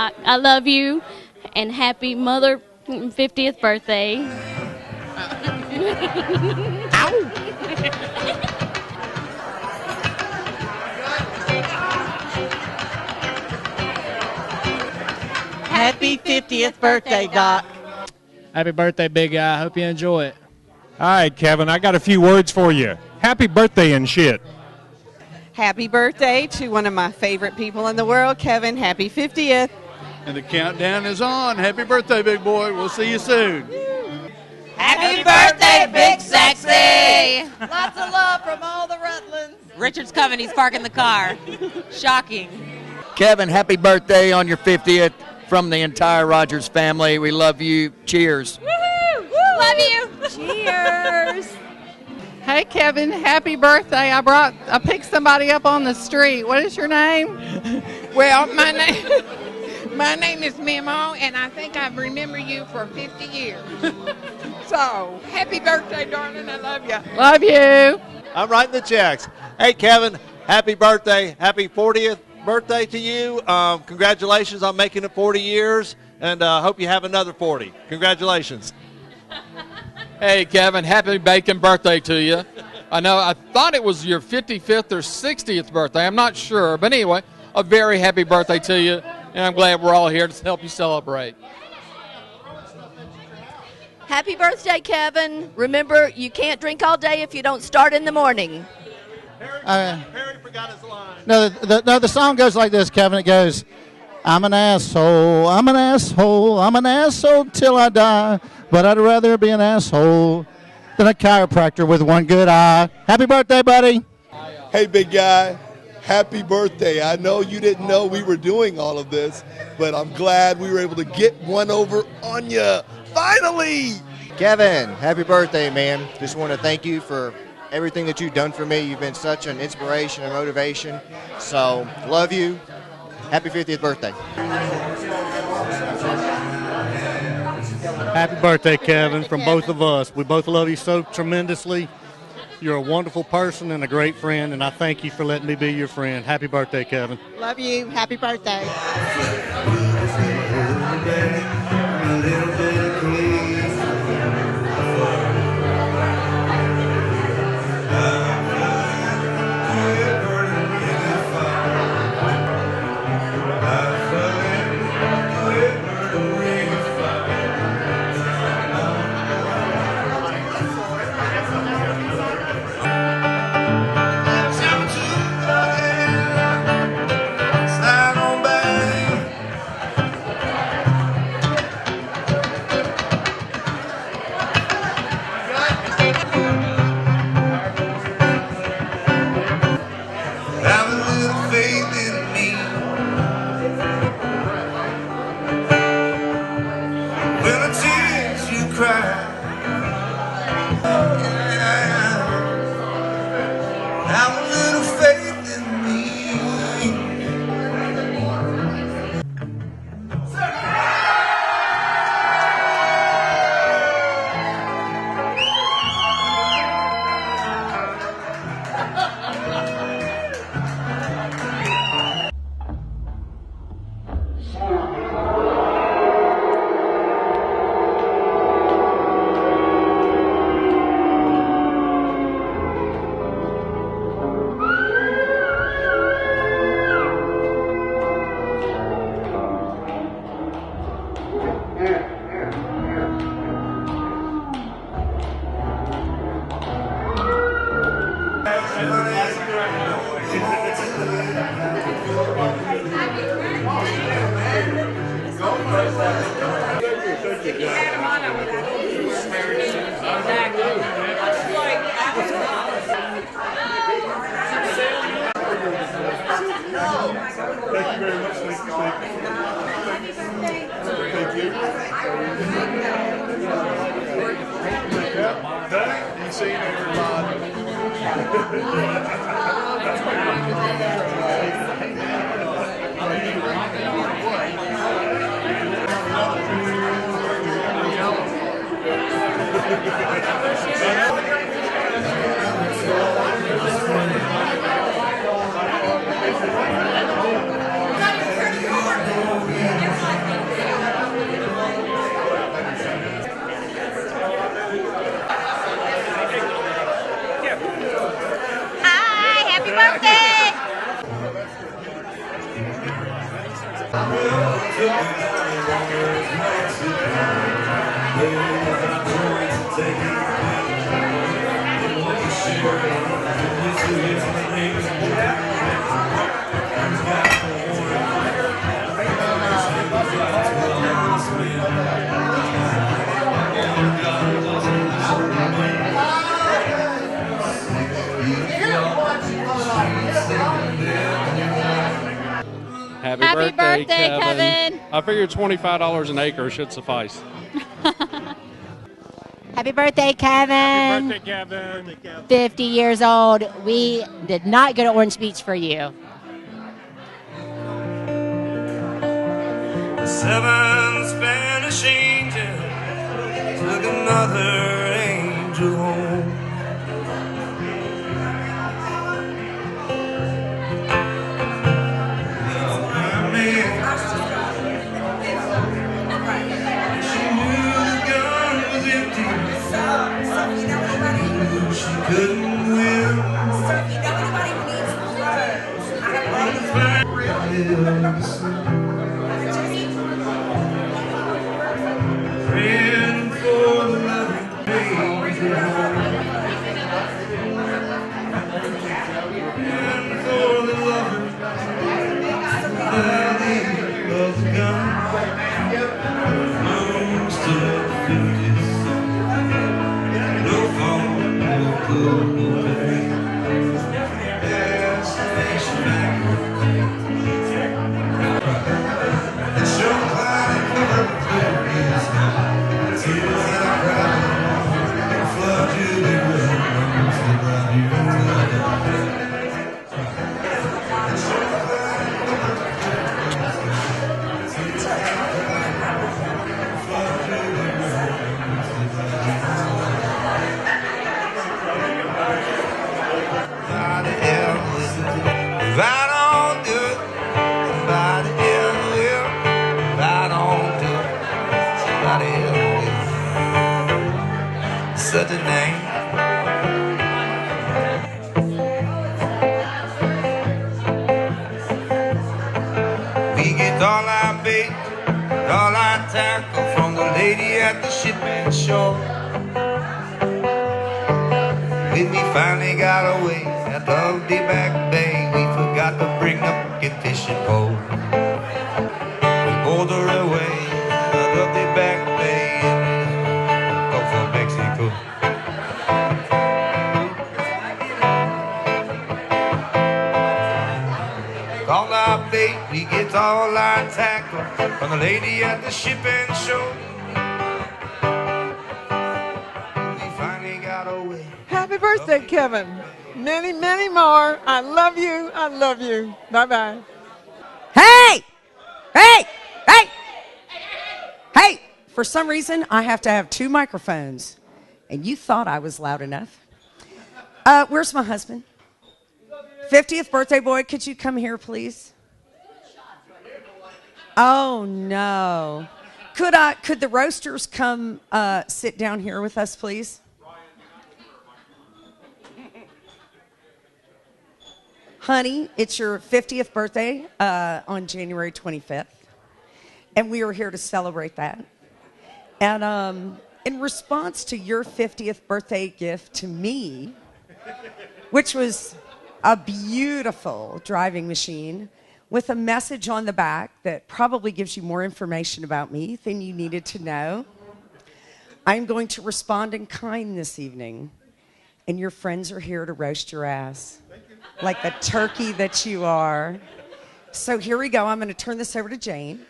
Doc. I love you, and happy mother 50th birthday. Happy 50th birthday, Doc. Happy birthday, big guy. Hope you enjoy it. All right, Kevin, I got a few words for you. Happy birthday and shit. Happy birthday to one of my favorite people in the world, Kevin. Happy 50th. And the countdown is on. Happy birthday, big boy. We'll see you soon. Happy birthday, Big Sexy! Lots of love from all the Rutlands. Richard's coming. He's parking the car. Shocking. Kevin, happy birthday on your 50th from the entire Rogers family. We love you. Cheers. Woohoo! Woo! Love you. Cheers. Hey, Kevin, happy birthday. I picked somebody up on the street. What is your name? Well, my name is Memo, and I think I remember you for 50 years. So, happy birthday, darling. I love you. Love you. I'm writing the checks. Hey, Kevin, happy birthday. Happy 40th birthday to you. Congratulations on making it 40 years, and hope you have another 40. Congratulations. Hey, Kevin, happy bacon birthday to you. I thought it was your 55th or 60th birthday. I'm not sure. But anyway, a very happy birthday to you, and I'm glad we're all here to help you celebrate. Happy birthday, Kevin. Remember, you can't drink all day if you don't start in the morning. Harry forgot his line. No, the song goes like this, Kevin. It goes, I'm an asshole, I'm an asshole, I'm an asshole till I die, but I'd rather be an asshole than a chiropractor with one good eye. Happy birthday, buddy. Hey, big guy. Happy birthday. I know you didn't know we were doing all of this, but I'm glad we were able to get one over on you. Finally! Kevin, happy birthday, man. Just want to thank you for everything that you've done for me. You've been such an inspiration and motivation. So, love you. Happy 50th birthday. Happy birthday, Kevin, from both of us. We both love you so tremendously. You're a wonderful person and a great friend, and I thank you for letting me be your friend. Happy birthday, Kevin. Love you. Happy birthday. Happy birthday, Kevin. I figure $25 an acre should suffice. Happy birthday, Kevin. Happy birthday, Kevin. 50 years old. We did not go to Orange Beach for you. 7 Spanish angels took another angel home. She knew the gun was empty. She couldn't win. Praying for the loving angel. Praying for the loving lady of the gun. Most of the 50s. No phone, no clue, no pain. Destination back. It's so glad it covered the clear. Tears that I cried and flood you the river around you. It's so glad it covered the clear. Tears that I cried and flood you the river Somebody else, if I don't do it, somebody else will. If I don't do it, somebody else will. Such a name. We get all our bait, all our tackle from the lady at the shipping shore. When we finally got away at Lovely Back Bay, we forgot to bring the fucking fishing pole. We pulled her away at Lovely Back Bay in the Gulf of Mexico. All our bait, we get all our tackle from the lady at the shipping shore. We finally got away. Happy birthday, Kevin. Many, many more. I love you. I love you. Bye-bye. Hey! Hey! Hey! Hey! For some reason, I have to have 2 microphones. And you thought I was loud enough. Where's my husband? 50th birthday boy, could you come here, please? Oh, no. Could the roasters come sit down here with us, please? Honey, it's your 50th birthday on January 25th, and we are here to celebrate that. And in response to your 50th birthday gift to me, which was a beautiful driving machine with a message on the back that probably gives you more information about me than you needed to know, I'm going to respond in kind this evening, and your friends are here to roast your ass. Like the turkey that you are. So here we go. I'm going to turn this over to Jane.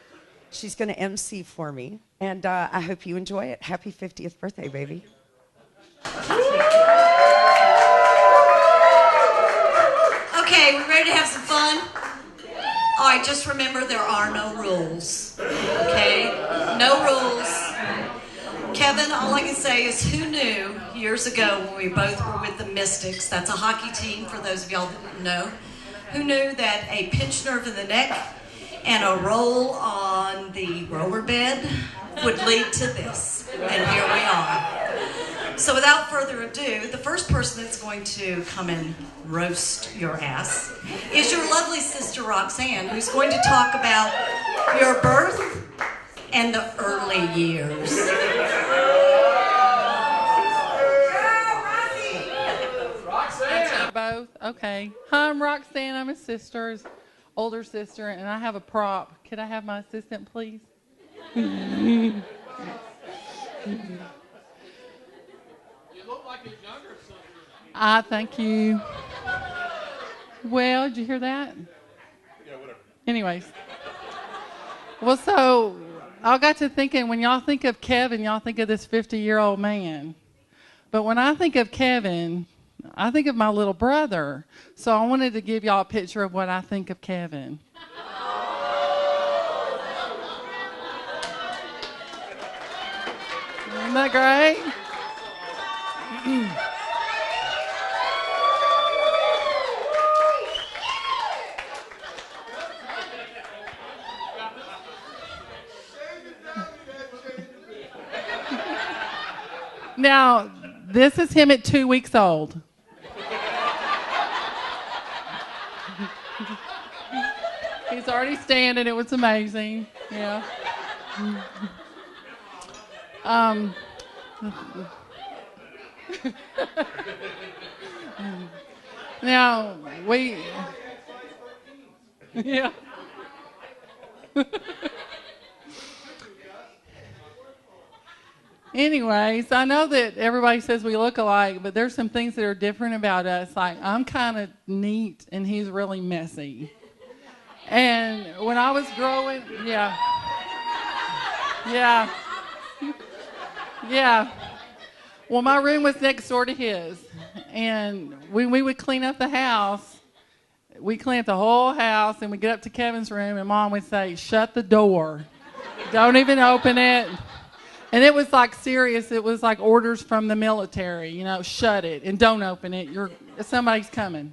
She's going to MC for me. And I hope you enjoy it. Happy 50th birthday, baby. Okay, we ready to have some fun? All right, just remember there are no rules. Okay? No rules. Kevin, all I can say is who knew years ago when we both were with the Mystics, that's a hockey team for those of y'all that didn't know, who knew that a pinched nerve in the neck and a roll on the roller bed would lead to this. And here we are. So without further ado, the first person that's going to come and roast your ass is your lovely sister Roxanne, who's going to talk about your birth and the early years. Both? Okay. Hi, I'm Roxanne. I'm his sister's older sister, and I have a prop. Could I have my assistant, please? You look like his younger sister. Thank you. Well, did you hear that? Yeah, whatever. Anyways. Well, so I got to thinking, when y'all think of Kevin, y'all think of this 50-year-old man. But when I think of Kevin, I think of my little brother. So I wanted to give y'all a picture of what I think of Kevin. Isn't that great? Now, this is him at 2 weeks old. He's already standing. It was amazing. Yeah. Now, yeah. Anyways, I know that everybody says we look alike, but there's some things that are different about us. Like, I'm kind of neat, and he's really messy. And when I was growing, yeah. Well, my room was next door to his. And when we would clean up the house, we clean up the whole house, and we'd get up to Kevin's room, and Mom would say, "Shut the door. Don't even open it." And it was like serious. It was like orders from the military, you know, shut it and don't open it. Somebody's coming.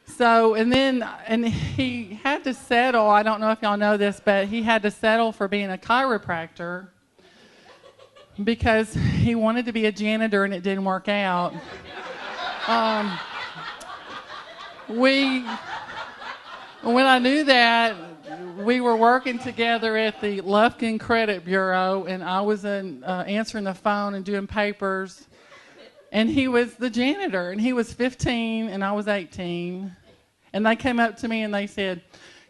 So, and he had to settle. I don't know if y'all know this, but he had to settle for being a chiropractor because he wanted to be a janitor and it didn't work out. When I knew that, we were working together at the Lufkin Credit Bureau, and I was answering the phone and doing papers, and he was the janitor, and he was 15 and I was 18, and they came up to me and they said,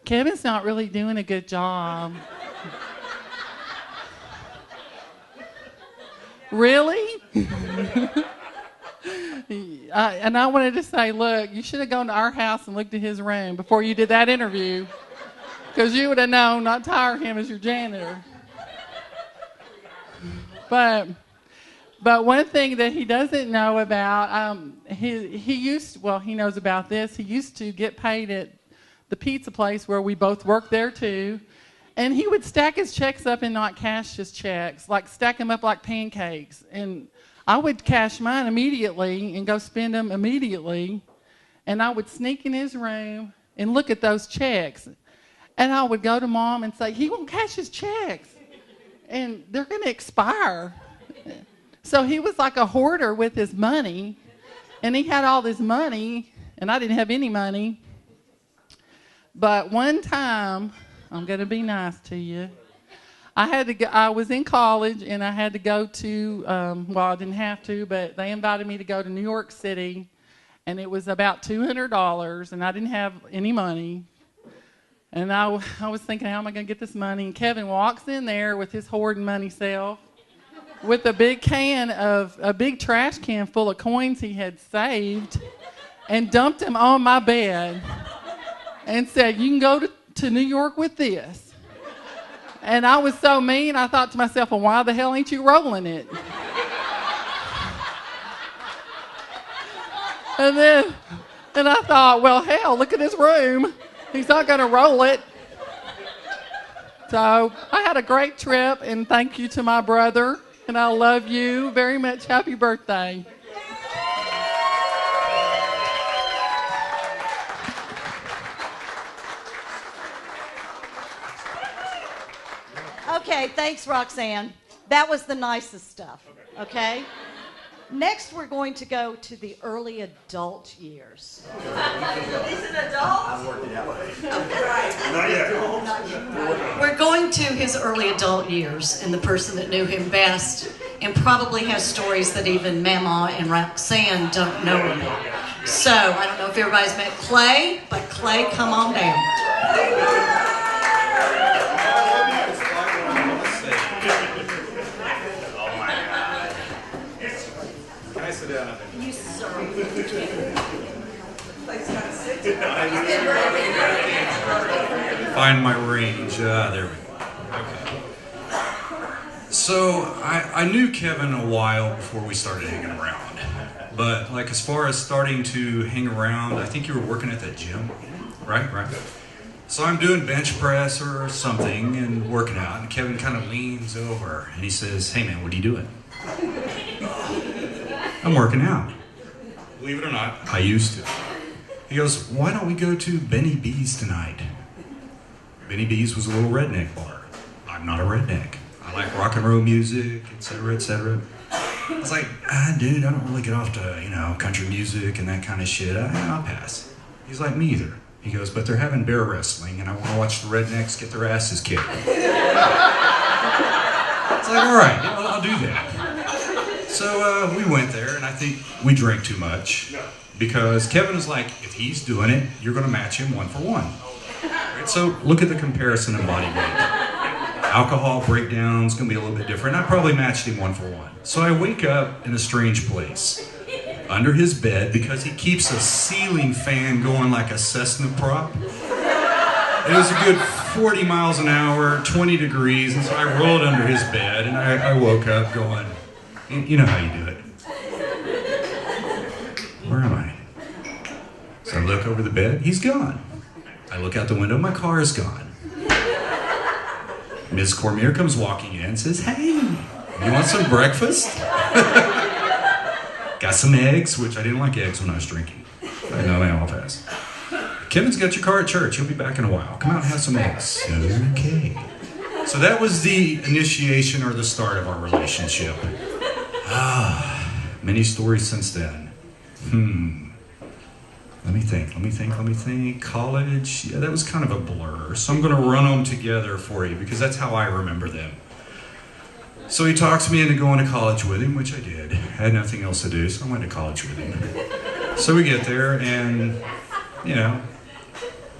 "Kevin's not really doing a good job." Really? And I wanted to say, look, you should have gone to our house and looked at his room before you did that interview, because you would have known not to hire him as your janitor. But one thing that he doesn't know about, he knows about this. He used to get paid at the pizza place where we both worked there too, and he would stack his checks up and not cash his checks, like stack them up like pancakes. And I would cash mine immediately and go spend them immediately, and I would sneak in his room and look at those checks. And I would go to Mom and say, "He won't cash his checks, and they're going to expire." So he was like a hoarder with his money, and he had all this money, and I didn't have any money. But one time, I'm going to be nice to you, I was in college, and I had to go to, I didn't have to, but they invited me to go to New York City, and it was about $200, and I didn't have any money. And I was thinking, how am I going to get this money? And Kevin walks in there with his hoarding money self, with a big trash can full of coins he had saved, and dumped them on my bed, and said, "You can go to New York with this." And I was so mean, I thought to myself, well, why the hell ain't you rolling it? And I thought, well, hell, look at his room. He's not going to roll it. So I had a great trip, and thank you to my brother, and I love you very much. Happy birthday. Okay, thanks, Roxanne. That was the nicest stuff, okay? Next, we're going to go to the early adult years. He's an adult? I've worked it out. Not yet. We're going to his early adult years, and the person that knew him best and probably has stories that even Mama and Roxanne don't know about. So, I don't know if everybody's met Clay, but Clay, come on down. You sir. Find my range. There we go. Okay. So I knew Kevin a while before we started hanging around. But like as far as starting to hang around, I think you were working at that gym, right? Right. So I'm doing bench press or something and working out, and Kevin kind of leans over and he says, "Hey man, what are you doing?" "I'm working out." Believe it or not, I used to. He goes, "Why don't we go to Benny B's tonight?" Benny B's was a little redneck bar. I'm not a redneck. I like rock and roll music, etc., etc. I was like, dude, I don't really get off to, country music and that kind of shit. I'll pass. He's like, me either. He goes, but they're having bear wrestling and I want to watch the rednecks get their asses kicked. It's like, all right, I'll do that. So we went there, and I think we drank too much because Kevin was like, if he's doing it, you're going to match him 1 for 1. Right? So look at the comparison in body weight. Alcohol breakdown's going to be a little bit different. I probably matched him 1 for 1. So I wake up in a strange place under his bed because he keeps a ceiling fan going like a Cessna prop. It was a good 40 miles an hour, 20 degrees, and so I rolled under his bed, and I woke up going, you know how you do it. Where am I? So I look over the bed, he's gone. I look out the window, my car is gone. Ms. Cormier comes walking in and says, "Hey, you want some breakfast?" Got some eggs, which I didn't like eggs when I was drinking. I know, I'll pass. "Kevin's got your car at church, he'll be back in a while. Come out and have some eggs." Okay. So that was the initiation or the start of our relationship. Many stories since then. Let me think. College, yeah, that was kind of a blur. So I'm going to run them together for you because that's how I remember them. So he talks me into going to college with him, which I did. I had nothing else to do, so I went to college with him. So we get there, and,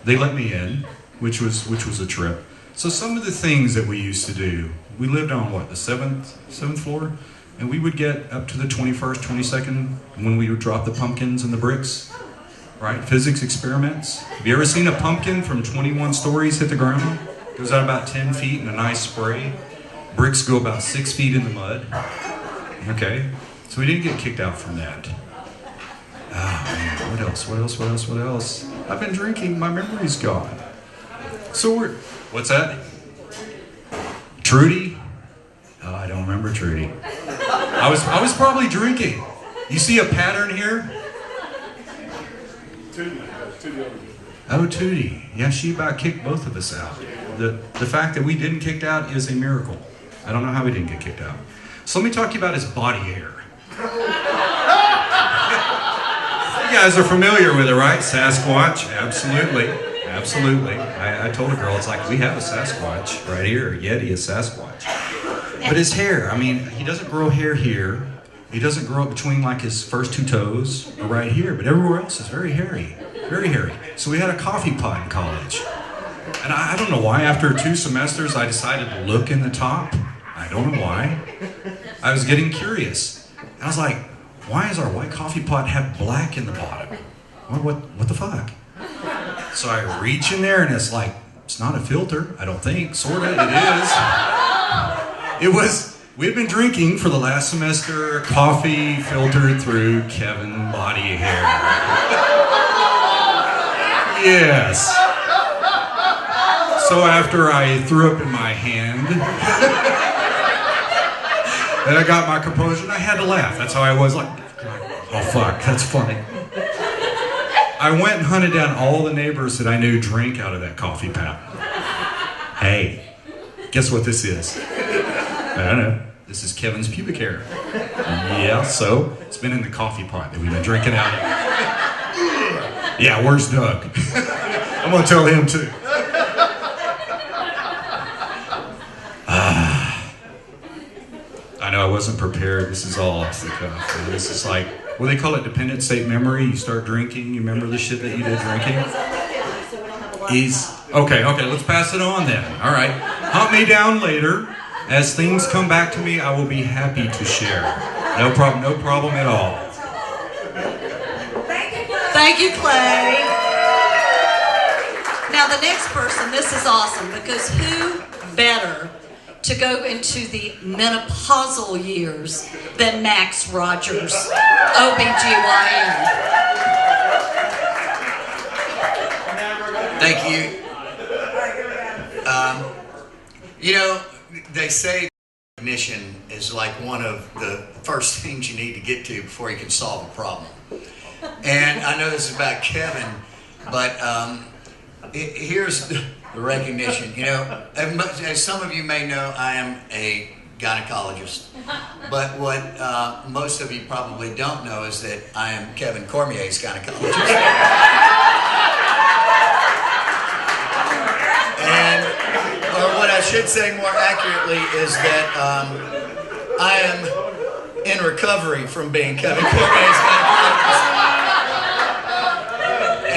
they let me in, which was a trip. So some of the things that we used to do, we lived on, the seventh floor? And we would get up to the 21st, 22nd when we would drop the pumpkins and the bricks, right? Physics experiments. Have you ever seen a pumpkin from 21 stories hit the ground? It goes out about 10 feet in a nice spray. Bricks go about 6 feet in the mud. Okay, so we didn't get kicked out from that. Man, what else? I've been drinking, my memory's gone. So what's that? Trudy? Oh, I don't remember Trudy. I was probably drinking. You see a pattern here? Oh, Tootie. Yeah, she about kicked both of us out. The fact that we didn't kicked out is a miracle. I don't know how we didn't get kicked out. So let me talk to you about his body hair. You guys are familiar with it, right? Sasquatch, absolutely. I told a girl, it's like, we have a Sasquatch right here, a Yeti, a Sasquatch. But his hair, he doesn't grow hair here. He doesn't grow up between like his first 2 toes or right here, but everywhere else is very hairy. Very hairy. So we had a coffee pot in college. And I don't know why, after 2 semesters, I decided to look in the top. I don't know why. I was getting curious. I was like, why does our white coffee pot have black in the bottom? What the fuck? So I reach in there and it's like, it's not a filter, I don't think. Sorta, it is. We'd been drinking for the last semester coffee filtered through Kevin body hair. Yes. So after I threw up in my hand, and I got my composure, and I had to laugh. That's how I was, like, oh fuck, that's funny. I went and hunted down all the neighbors that I knew drank out of that coffee pot. Hey, guess what this is? I don't know. This is Kevin's pubic hair. Yeah, so it's been in the coffee pot that we've been drinking out of. Yeah, where's Doug? I'm gonna tell him too. I know I wasn't prepared. This is all off the cuff. This is like, what do they call it? Dependent state memory. You start drinking, you remember the shit that you did drinking? Okay, let's pass it on then. All right. Hunt me down later. As things come back to me, I will be happy to share. No problem at all. Thank you, Clay. Now the next person, this is awesome because who better to go into the menopausal years than Max Rogers, OBGYN. Thank you. You know, they say recognition is like one of the first things you need to get to before you can solve a problem. And I know this is about Kevin, but here's the recognition. You know, as some of you may know, I am a gynecologist. But what most of you probably don't know is that I am Kevin Cormier's gynecologist. Or what I should say more accurately is that I am in recovery from being Kevin Cormier's gynecologist.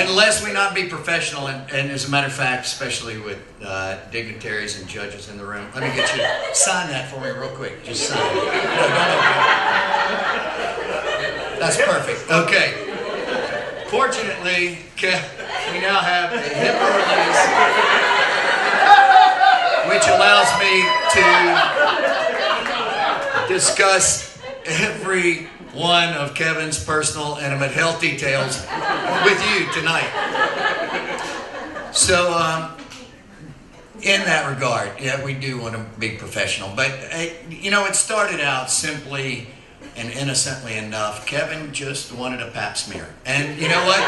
Unless we not be professional, and as a matter of fact, especially with dignitaries and judges in the room, let me get you to sign that for me real quick. Just sign it. No, don't open it. That's perfect. Okay. Fortunately, we now have a HIPAA release, which allows me to discuss every one of Kevin's personal, intimate health details with you tonight. So, in that regard, yeah, we do want to be professional. But, you know, it started out simply and innocently enough. Kevin just wanted a pap smear. And you know what?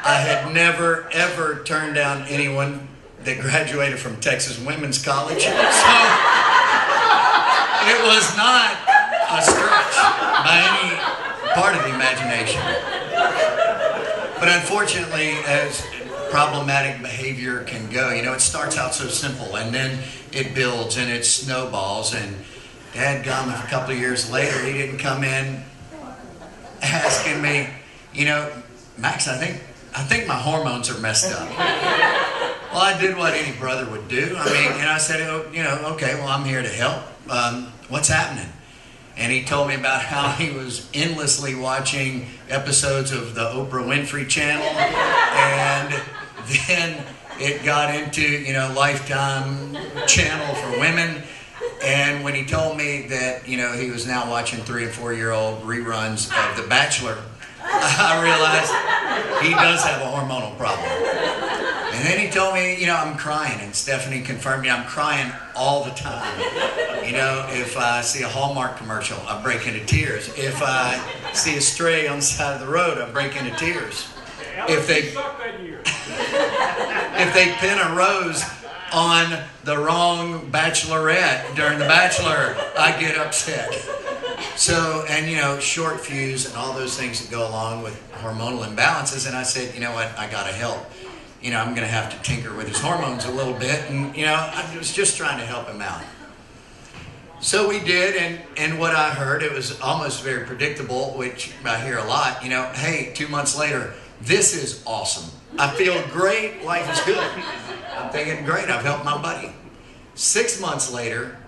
I had never, ever turned down anyone that graduated from Texas Women's College. So, it was not a stretch by any part of the imagination. But unfortunately, as problematic behavior can go, you know, it starts out so simple and then it builds and it snowballs, and dadgum, a couple of years later, he didn't come in asking me, you know, Max, I think my hormones are messed up. Well, I did what any brother would do. I mean, and I said, oh, you know, okay, well, I'm here to help. What's happening? And he told me about how he was endlessly watching episodes of the Oprah Winfrey Channel, and then it got into, you know, Lifetime Channel for women. And when he told me that, you know, he was now watching 3- and 4-year-old reruns of The Bachelor, I realized he does have a hormonal problem. And then he told me, you know, I'm crying, and Stephanie confirmed me, I'm crying all the time. You know, if I see a Hallmark commercial, I break into tears. If I see a stray on the side of the road, I break into tears. If they pin a rose on the wrong bachelorette during The Bachelor, I get upset. So, and you know, short fuse and all those things that go along with hormonal imbalances. And I said, you know what, I gotta help. You know, I'm gonna have to tinker with his hormones a little bit. And you know, I was just trying to help him out. So we did, and what I heard, it was almost very predictable, which I hear a lot, you know, hey, 2 months later, this is awesome. I feel great, life is good. I'm thinking, great, I've helped my buddy. 6 months later,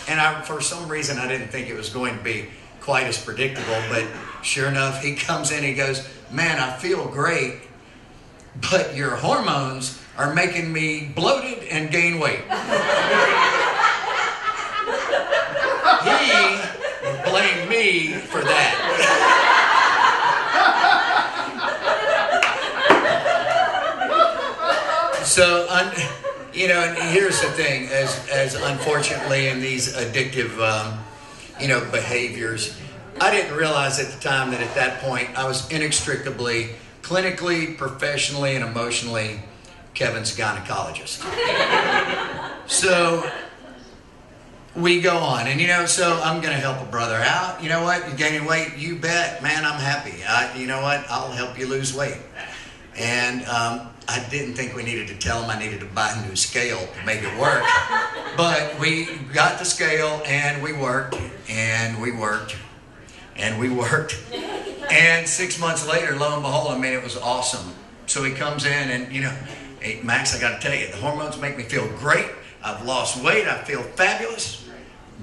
and for some reason I didn't think it was going to be quite as predictable, but sure enough, he comes in, he goes, man, I feel great, but your hormones are making me bloated and gain weight. He blamed me for that. So, you know, and here's the thing, as unfortunately in these addictive, you know, behaviors, I didn't realize at the time that at that point I was inextricably, clinically, professionally, and emotionally Kevin's gynecologist. So, we go on. And, you know, so I'm going to help a brother out. You know what? You're gaining weight? You bet. Man, I'm happy. You know what? I'll help you lose weight. And I didn't think we needed to tell him I needed to buy a new scale to make it work. But we got the scale, and we worked, and we worked, and we worked. And 6 months later, lo and behold, I mean, it was awesome. So he comes in, and, you know, hey, Max, I got to tell you, the hormones make me feel great. I've lost weight. I feel fabulous.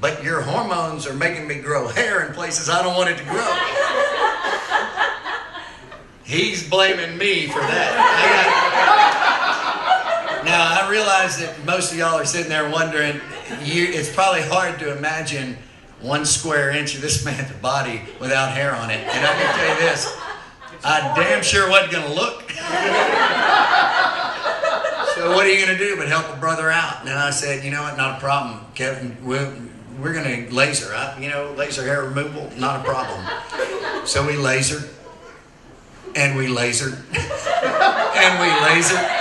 But your hormones are making me grow hair in places I don't want it to grow. He's blaming me for that. Now, I realize that most of y'all are sitting there wondering, it's probably hard to imagine 1 square inch of this man's body without hair on it. And I can tell you this, I damn sure wasn't going to look. So what are you going to do but help a brother out? And I said, you know what, not a problem, Kevin. We're going to laser. You know, laser hair removal, not a problem. So we lasered. And we lasered. And we lasered.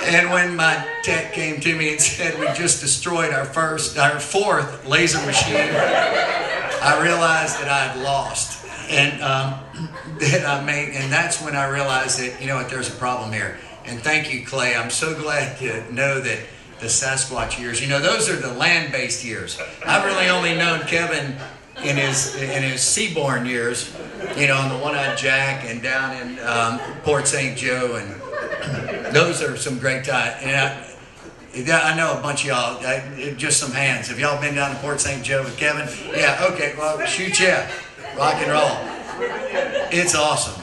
And when my tech came to me and said we just destroyed our 4th laser machine, I realized that I had lost. And and that's when I realized that, you know what, there's a problem here. And thank you, Clay. I'm so glad to know that the Sasquatch years, you know, those are the land-based years. I've really only known Kevin in his seaborne years, you know, on the One-Eyed Jack and down in Port St. Joe, and those are some great times. And I know a bunch of y'all, just some hands. Have y'all been down to Port St. Joe with Kevin? Yeah, okay, well, shoot yeah, rock and roll. It's awesome.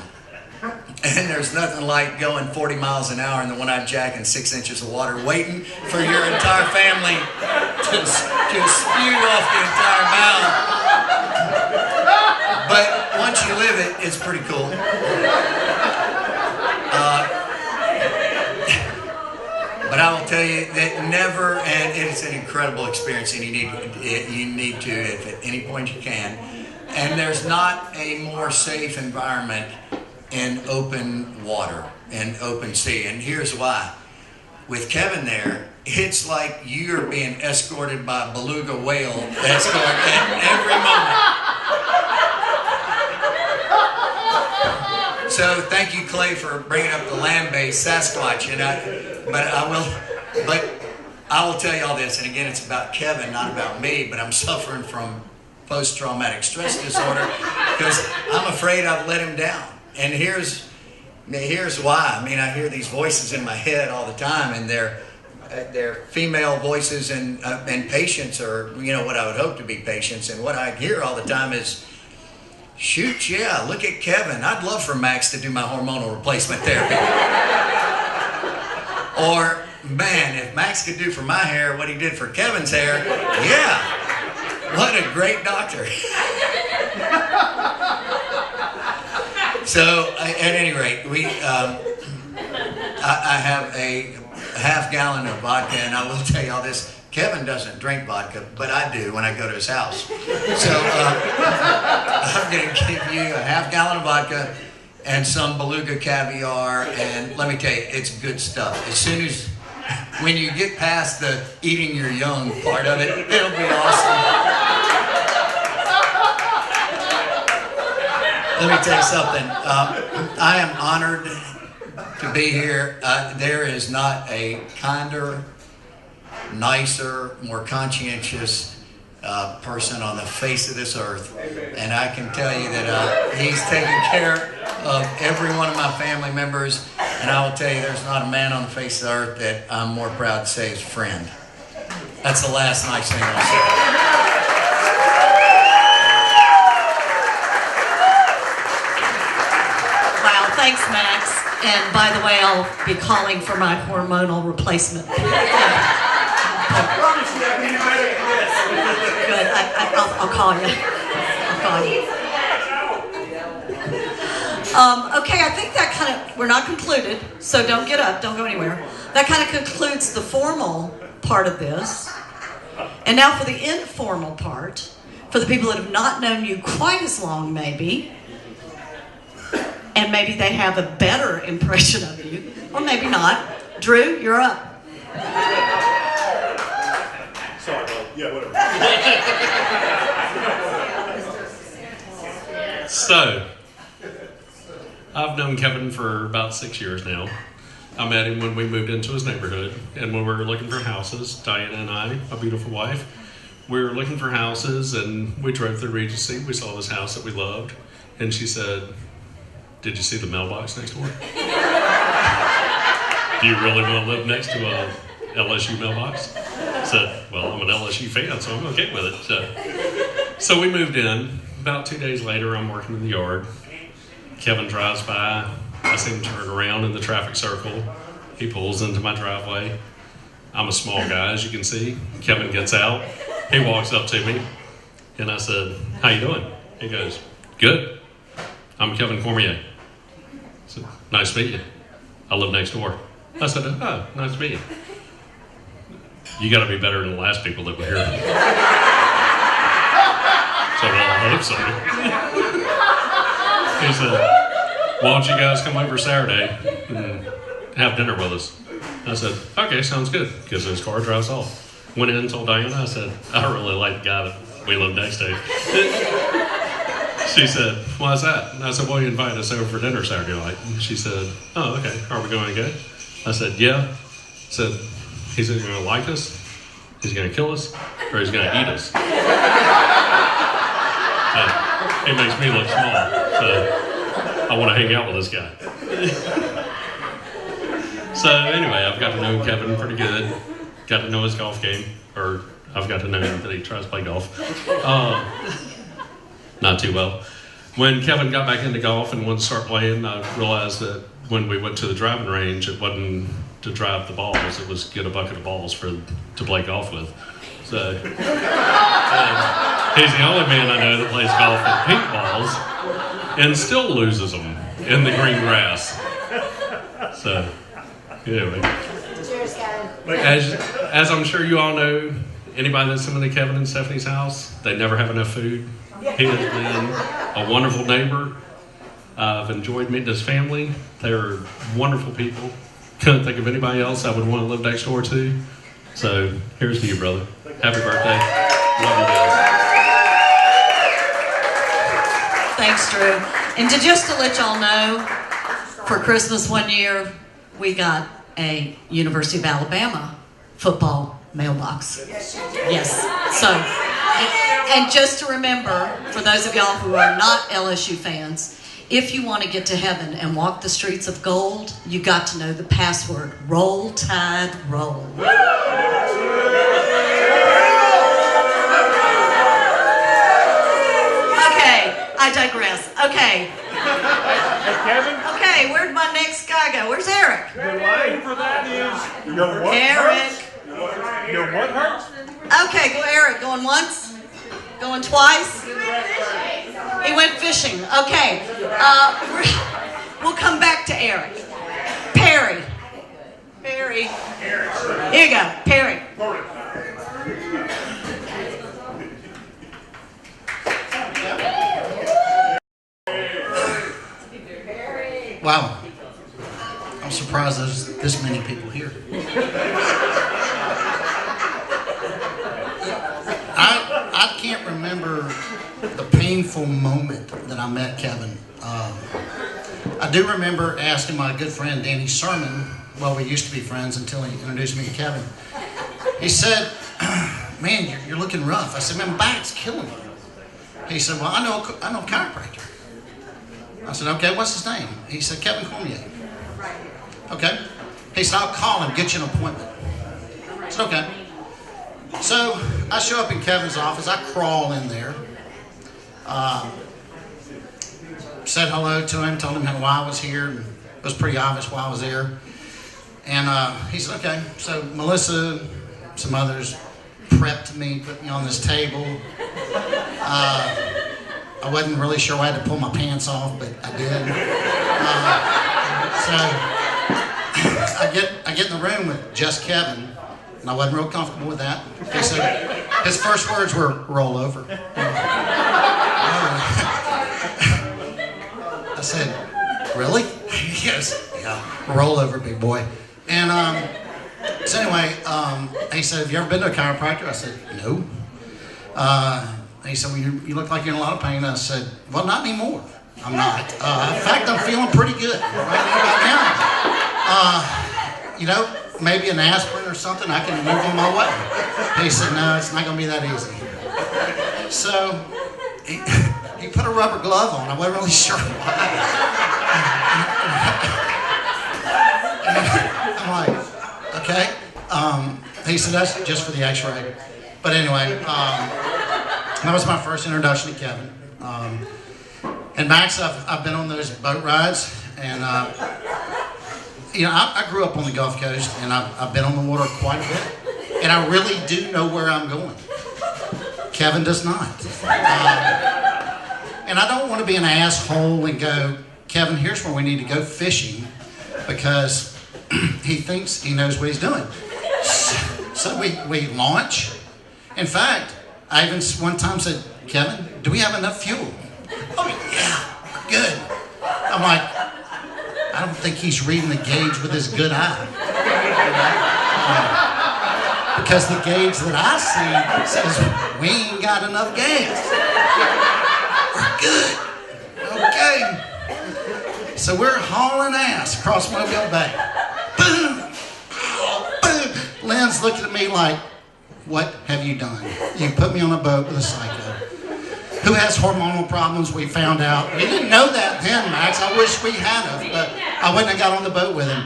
And there's nothing like going 40 miles an hour in the One-Eyed Jack in 6 inches of water, waiting for your entire family to spew off the entire mouth. But once you live it, it's pretty cool. But I will tell you that never, and it's an incredible experience, and you need to, if at any point you can. And there's not a more safe environment in open water and open sea. And here's why. With Kevin there, it's like you're being escorted by a beluga whale escort at every moment. So thank you, Clay, for bringing up the land-based Sasquatch. But I will tell you all this, and again, it's about Kevin, not about me, but I'm suffering from post-traumatic stress disorder because I'm afraid I've let him down. And here's why. I mean, I hear these voices in my head all the time, and they're female voices, and patients are, you know, what I would hope to be patients. And what I hear all the time is, shoot, yeah, look at Kevin. I'd love for Max to do my hormonal replacement therapy. Or, man, if Max could do for my hair what he did for Kevin's hair, yeah, what a great doctor. So, at any rate, I have a half gallon of vodka, and I will tell you all this. Kevin doesn't drink vodka, but I do when I go to his house. So, I'm going to give you a half gallon of vodka and some beluga caviar, and let me tell you, it's good stuff. As soon as, when you get past the eating your young part of it, it'll be awesome. Let me tell you something. I am honored to be here. There is not a kinder, nicer, more conscientious person on the face of this earth. And I can tell you that he's taking care of every one of my family members. And I will tell you, there's not a man on the face of the earth that I'm more proud to say is friend. That's the last nice thing I'll say. Thanks, Max. And by the way, I'll be calling for my hormonal replacement. Good. I'll call you. Okay, I think that kind of, we're not concluded, so don't get up, don't go anywhere. That kind of concludes the formal part of this. And now for the informal part, for the people that have not known you quite as long, maybe, and maybe they have a better impression of you, or maybe not. Drew, you're up. Yeah, whatever. So, I've known Kevin for about 6 years now. I met him when we moved into his neighborhood, and when we were looking for houses, Diana and I, my beautiful wife, we were looking for houses, and we drove through Regency. We saw this house that we loved, and she said, "Did you see the mailbox next door? Do you really want to live next to a LSU mailbox?" I said, "Well, I'm an LSU fan, so I'm okay with it." So we moved in. About 2 days later, I'm working in the yard. Kevin drives by. I see him turn around in the traffic circle. He pulls into my driveway. I'm a small guy, as you can see. Kevin gets out. He walks up to me, and I said, "How you doing?" He goes, "Good. I'm Kevin Cormier." I said, "Nice to meet you. I live next door." I said, "Oh, nice to meet you. You got to be better than the last people that were here." So, well, I hope so. He said, "Why don't you guys come over Saturday and have dinner with us?" I said, "Okay, sounds good." Gets in his car, drives off. Went in and told Diana, I said, "I really like the guy that we live next to." She said, "Why's that?" And I said, "Well, he invited us over for dinner Saturday night." And she said, "Oh, okay. Are we going to go?" I said, "Yeah." I said, "He's either going to like us, he's going to kill us, or he's going to eat us." It makes me look small, so I want to hang out with this guy. So anyway, I've got to know Kevin pretty good. Got to know his golf game, or I've got to know that he tries to play golf. Not too well. When Kevin got back into golf and wanted to start playing, I realized that when we went to the driving range, it wasn't to drive the balls, it was get a bucket of balls to play golf with. So he's the only man I know that plays golf with pink balls and still loses them in the green grass. So anyway, as I'm sure you all know, anybody that's been to Kevin and Stephanie's house, they never have enough food. He has been a wonderful neighbor. I've enjoyed meeting his family. They're wonderful people. Couldn't think of anybody else I would want to live next door to. So here's to you, brother. Happy birthday. Love you guys. Thanks, Drew. And just to let y'all know, for Christmas one year, we got a University of Alabama football mailbox. Yes. So, and just to remember, for those of y'all who are not LSU fans, if you want to get to heaven and walk the streets of gold, you got to know the password. Roll, Tide, roll. Okay, I digress. Okay. Hey, Kevin? Okay, where'd my next guy go? Where's Eric? The line for that is your what Eric. hurts? Your what hurts? Okay, go Eric. Going once? Going twice? He went fishing. Okay. We'll come back to Eric. Perry. Perry. Here you go. Perry. Wow. I'm surprised there's this many people here. I can't remember the painful moment that I met Kevin. I do remember asking my good friend Danny Sermon, well, we used to be friends until he introduced me to Kevin. He said, "Man, you're looking rough." I said, "Man, my back's killing me." He said, "Well, I know a chiropractor." I said, "Okay, what's his name?" He said, "Kevin Cormier." Okay. He said, "I'll call him, get you an appointment." I said, "Okay." So I show up in Kevin's office. I crawl in there. Said hello to him, told him why I was here. And it was pretty obvious why I was there. And he said, "Okay." So Melissa, some others prepped me, put me on this table. I wasn't really sure I had to pull my pants off, but I did. So I get in the room with just Kevin, and I wasn't real comfortable with that. He said, his first words were, "Roll over." I said, "Really?" He goes, "Yeah, roll over, big boy." And So anyway, he said, have you ever been to a chiropractor? I said, no. He said, well, you look like you're in a lot of pain. I said, well, not anymore. I'm not. In fact, I'm feeling pretty good right now. You know, maybe an aspirin or something, I can move on my way. He said, no, it's not going to be that easy. So he put a rubber glove on. I wasn't really sure why. I'm like, okay. He said, that's just for the x-ray. But anyway, that was my first introduction to Kevin. And Max, I've been on those boat rides, and you know, I grew up on the Gulf Coast, and I've been on the water quite a bit, and I really do know where I'm going. Kevin does not. And I don't want to be an asshole and go, Kevin, here's where we need to go fishing, because he thinks he knows what he's doing. So we launch. In fact, I even one time said, Kevin, do we have enough fuel? Oh, yeah, we're good. I'm like, I don't think he's reading the gauge with his good eye. Because the gauge that I see says we ain't got enough gas. We're good. Okay. So we're hauling ass across Mobile Bay. Boom. Boom. Lynn's looking at me like, what have you done? You put me on a boat with a psycho who has hormonal problems, we found out. We didn't know that then, Max. I wish we had have, but I wouldn't have got on the boat with him.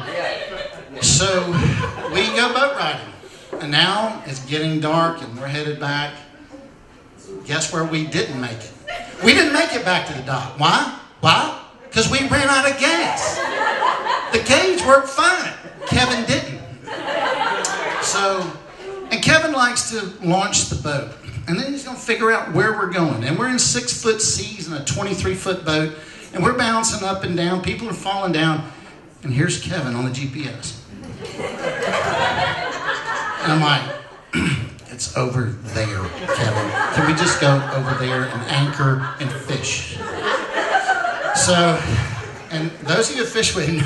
So we go boat riding. And now it's getting dark and we're headed back. Guess where we didn't make it? We didn't make it back to the dock. Why? Why? Because we ran out of gas. The gauge worked fine. Kevin didn't. So, and Kevin likes to launch the boat. And then he's going to figure out where we're going. And we're in 6-foot seas in a 23-foot boat. And we're bouncing up and down. People are falling down. And here's Kevin on the GPS. And I'm like, it's over there, Kevin. Can we just go over there and anchor and fish? So, and those of you who fish with me,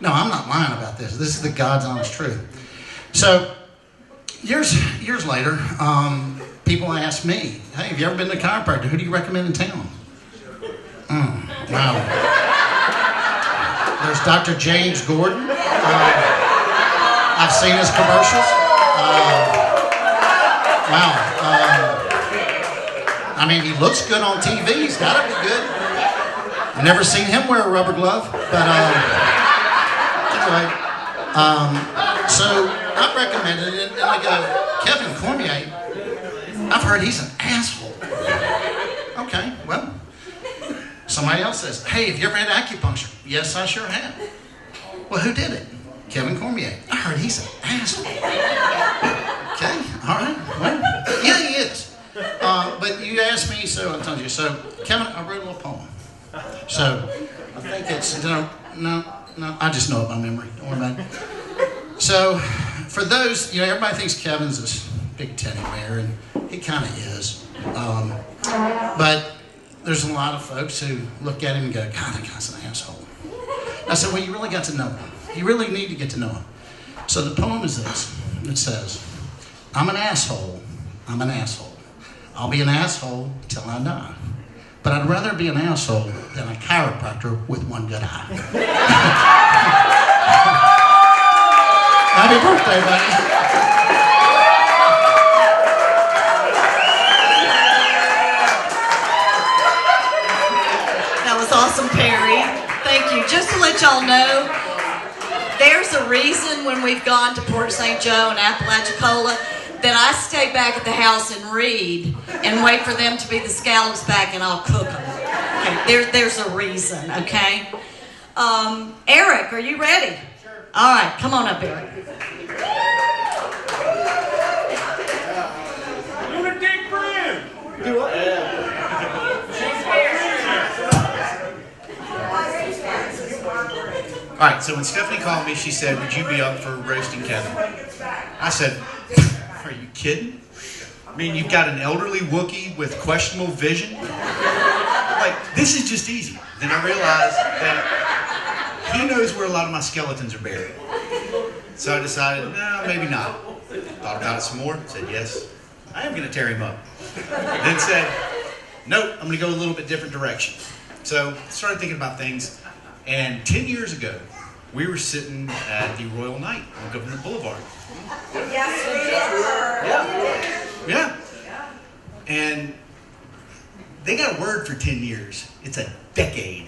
no, I'm not lying about this. This is the God's honest truth. So, years later, people ask me, hey, have you ever been to a chiropractor? Who do you recommend in town? Wow. There's Dr. James Gordon. I've seen his commercials. Wow. I mean, he looks good on TV. He's got to be good. I've never seen him wear a rubber glove. But anyway, so I recommended it, and I go, Kevin Cormier, I've heard he's an asshole. Okay, well, somebody else says, hey, have you ever had acupuncture? Yes, I sure have. Well, who did it? Kevin Cormier. I heard he's an asshole. Okay, all right. Well, yeah, he is. But you asked me, so I told you. So, Kevin, I wrote a little poem. So, I think it's, no, I just know it by memory. Don't worry about it. So, for those, you know, everybody thinks Kevin's this big teddy bear, and he kind of is. But there's a lot of folks who look at him and go, God, that guy's an asshole. I said, well, you really got to know him. You really need to get to know him. So the poem is this. It says, I'm an asshole. I'm an asshole. I'll be an asshole till I die. But I'd rather be an asshole than a chiropractor with one good eye. Happy birthday, buddy. That was awesome, Perry. Thank you. Just to let y'all know, there's a reason when we've gone to Port St. Joe and Apalachicola that I stay back at the house and read and wait for them to be the scallops back and I'll cook them. Okay, there's a reason, okay? Eric, are you ready? Sure. All right, come on up, Eric. You want a dick friend? Do what? All right, so when Stephanie called me, she said, would you be up for roasting Kevin? I said, are you kidding? I mean, you've got an elderly Wookiee with questionable vision. Like, this is just easy. Then I realized that he knows where a lot of my skeletons are buried. So I decided, no, maybe not. Thought about it some more, said yes, I am going to tear him up. Then said, nope, I'm going to go a little bit different direction. So started thinking about things, and 10 years ago, we were sitting at the Royal Night on Government Boulevard. Yes, we are. Yeah. And they got a word for 10 years. It's a decade.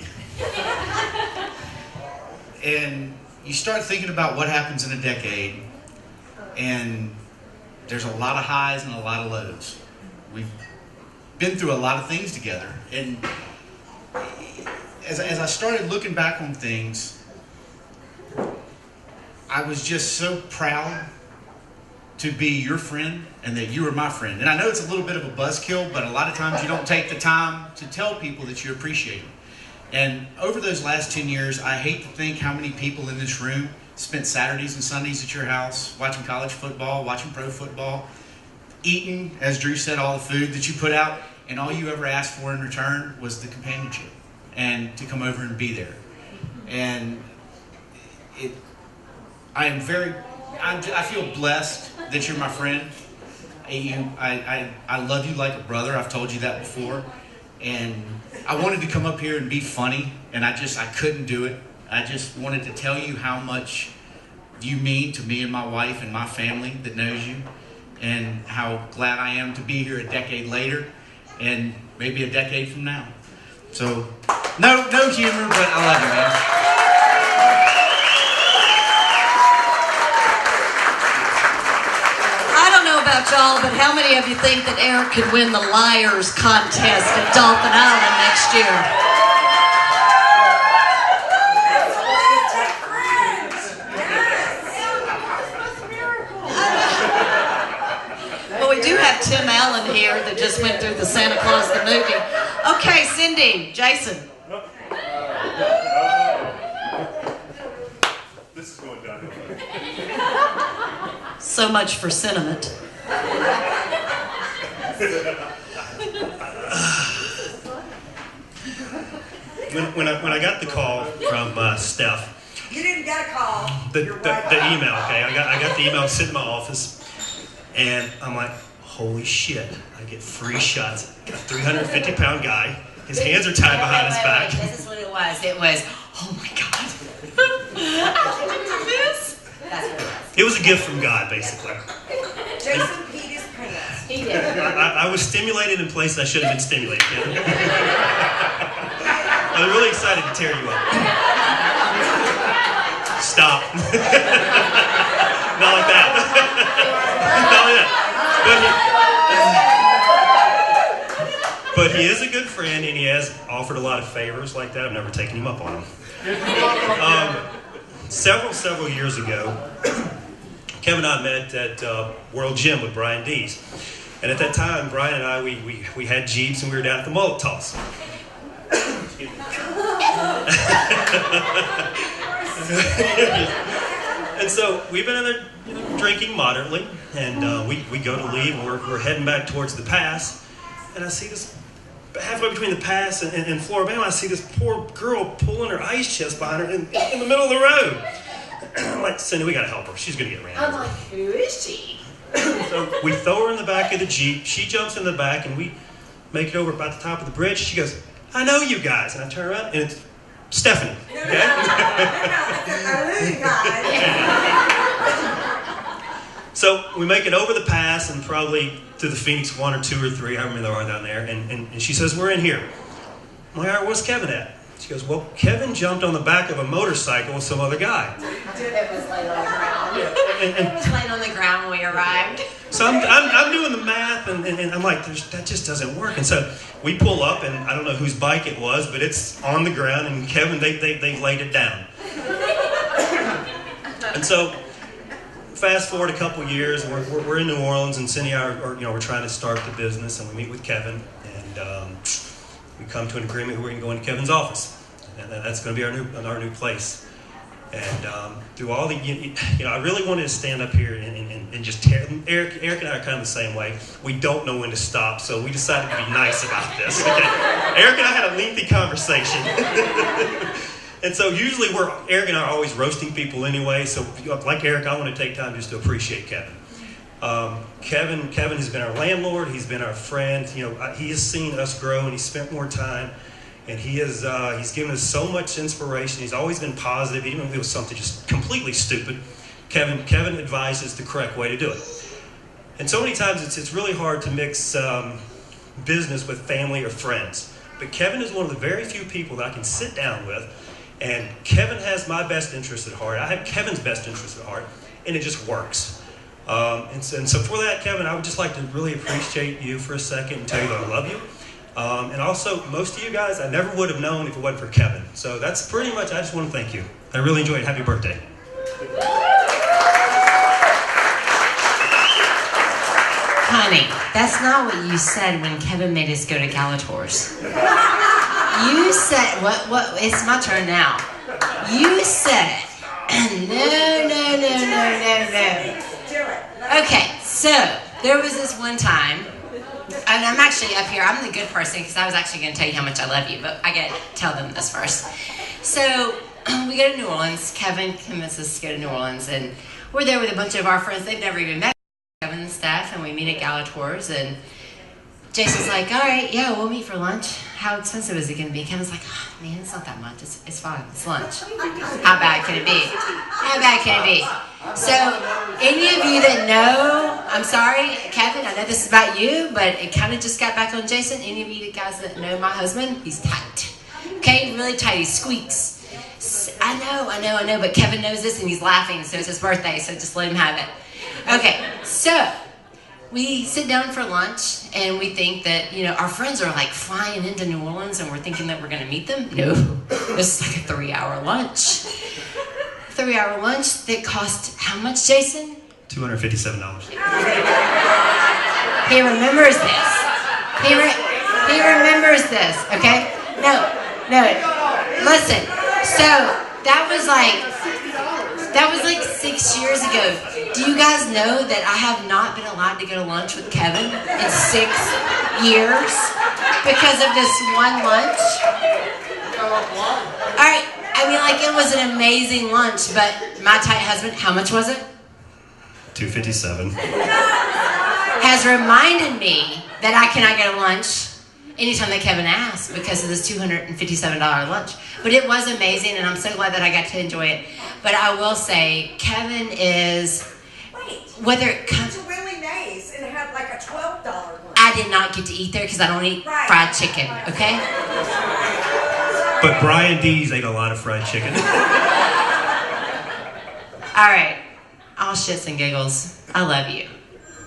And you start thinking about what happens in a decade, and there's a lot of highs and a lot of lows. We've been through a lot of things together. And as I started looking back on things, I was just so proud to be your friend and that you were my friend. And I know it's a little bit of a buzzkill, but a lot of times you don't take the time to tell people that you appreciate them. And over those last 10 years, I hate to think how many people in this room spent Saturdays and Sundays at your house watching college football, watching pro football, eating, as Drew said, all the food that you put out, and all you ever asked for in return was the companionship and to come over and be there. And I feel blessed that you're my friend. I love you like a brother. I've told you that before. And I wanted to come up here and be funny, and I couldn't do it. I just wanted to tell you how much you mean to me and my wife and my family that knows you, and how glad I am to be here a decade later, and maybe a decade from now. So, no humor, but I love you, man. About y'all, but how many of you think that Eric could win the Liars contest at Dolphin Island next year? Well, we do have Tim Allen here that just went through the Santa Claus the movie. Okay, Cindy, Jason. This is going downhill. So much for sentiment. When I got the call from Steph, You didn't get a call. the email, okay, I got the email sitting in my office, and I'm like, holy shit, I get free shots. Got a 350-pound guy, his hands are tied behind his back. This is what it was. It was, oh my God. How did you do this? That's what it was. It was a gift from God, basically. Jason peed his pants. He did. I was stimulated in places I should have been stimulated. I'm really excited to tear you up. Stop. Not like that. Not like that. But he is a good friend, and he has offered a lot of favors like that. I've never taken him up on them. Several years ago, Kevin and I met at World Gym with Brian Dees. And at that time, Brian and I, we had Jeeps, and we were down at the mullet toss. And so we've been in there drinking moderately, and we go to leave, and we're heading back towards the pass, and I see this, halfway between the pass and Floribama, I see this poor girl pulling her ice chest behind her in the middle of the road. I'm like, Cindy, we gotta help her. She's gonna get ran over. I'm like, who is she? So we throw her in the back of the Jeep. She jumps in the back, and we make it over about the top of the bridge. She goes, I know you guys. And I turn around, and it's Stephanie. Okay? So we make it over the pass and probably to the Phoenix 1 or 2 or 3, I remember there are down there, and she says, we're in here. I'm like, all right, where's Kevin at? She goes, well, Kevin jumped on the back of a motorcycle with some other guy. It was laying on the ground. It was laying on the ground when we arrived. So I'm doing the math, and I'm like, that just doesn't work. And so we pull up, and I don't know whose bike it was, but it's on the ground, and Kevin, they laid it down. And so fast forward a couple years, and we're in New Orleans, and Cindy and I are we're trying to start the business, and we meet with Kevin, and we come to an agreement where we can go into Kevin's office, and that's going to be our new place. And through all the, I really wanted to stand up here and just tear. Eric and I are kind of the same way. We don't know when to stop, so we decided to be nice about this. Okay? Eric and I had a lengthy conversation. And so usually Eric and I are always roasting people anyway. So like Eric, I want to take time just to appreciate Kevin. Kevin has been our landlord. He's been our friend. He has seen us grow, and he's spent more time. And he's given us so much inspiration. He's always been positive, even if it was something just completely stupid. Kevin advises the correct way to do it. And so many times it's really hard to mix business with family or friends. But Kevin is one of the very few people that I can sit down with, and Kevin has my best interest at heart. I have Kevin's best interest at heart, and it just works. And so for that, Kevin, I would just like to really appreciate you for a second and tell you that I love you. And also, most of you guys, I never would have known if it wasn't for Kevin. So that's pretty much, I just want to thank you. I really enjoyed it. Happy birthday. Honey, that's not what you said when Kevin made us go to Galatours. You said, what, it's my turn now. You said, no. Okay, so there was this one time, and I'm actually up here, I'm the good person because I was actually going to tell you how much I love you, but I got to tell them this first. So we go to New Orleans. Kevin convinced us to go to New Orleans, and we're there with a bunch of our friends. They've never even met Kevin and stuff, and we meet at Galatours, and Jason's like, all right, yeah, we'll meet for lunch. How expensive is it going to be? Kevin's like, oh, man, it's not that much. It's fine. It's lunch. How bad can it be? How bad can it be? So, any of you that know, I'm sorry, Kevin, I know this is about you, but it kind of just got back on Jason. Any of you guys that know my husband, he's tight. Okay, really tight. He squeaks. I know, but Kevin knows this and he's laughing, so it's his birthday, so just let him have it. Okay, so we sit down for lunch and we think that, our friends are like flying into New Orleans and we're thinking that we're going to meet them. No, this is like a 3-hour lunch. 3-hour lunch that cost how much, Jason? $257. He remembers this. He remembers this, okay? No, listen. So that was like 6 years ago. Do you guys know that I have not been allowed to go to lunch with Kevin in 6 years because of this one lunch? All right, it was an amazing lunch, but my tight husband, how much was it? $257. Has reminded me that I cannot get a lunch anytime that Kevin asks because of this $257 lunch. But it was amazing, and I'm so glad that I got to enjoy it. But I will say, Kevin is, whether it comes... It's really nice, and it had like a $12 one. I did not get to eat there because I don't eat fried chicken, okay? But Brian Dees ate a lot of fried chicken. All right, all shits and giggles, I love you.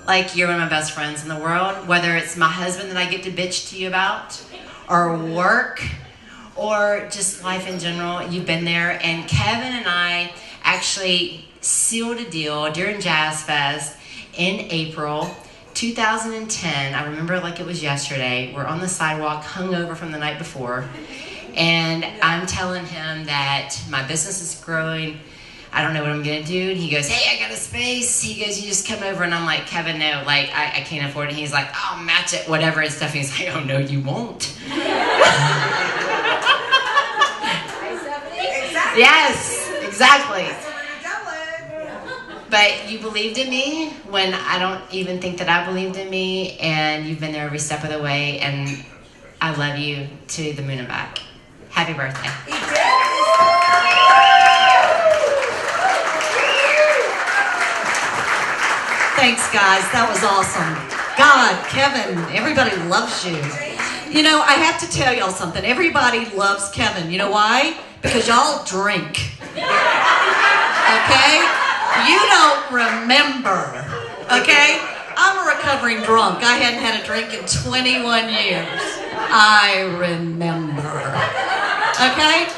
Like, you're one of my best friends in the world, whether it's my husband that I get to bitch to you about, or work, or just life in general. You've been there. And Kevin and I actually sealed a deal during Jazz Fest in April 2010. I remember it like it was yesterday. We're on the sidewalk, hungover from the night before, and I'm telling him that my business is growing. I don't know what I'm going to do. And he goes, hey, I got a space. He goes, you just come over. And I'm like, Kevin, no, I can't afford it. He's like, I'll match it, whatever and stuff. And he's like, oh, no, you won't. Yes, exactly. But you believed in me when I don't even think that I believed in me. And you've been there every step of the way. And I love you to the moon and back. Happy birthday. Thanks, guys. That was awesome. God, Kevin, everybody loves you. I have to tell y'all something. Everybody loves Kevin. You know why? Because y'all drink. Okay? You don't remember. Okay? I'm a recovering drunk. I hadn't had a drink in 21 years. I remember. Okay?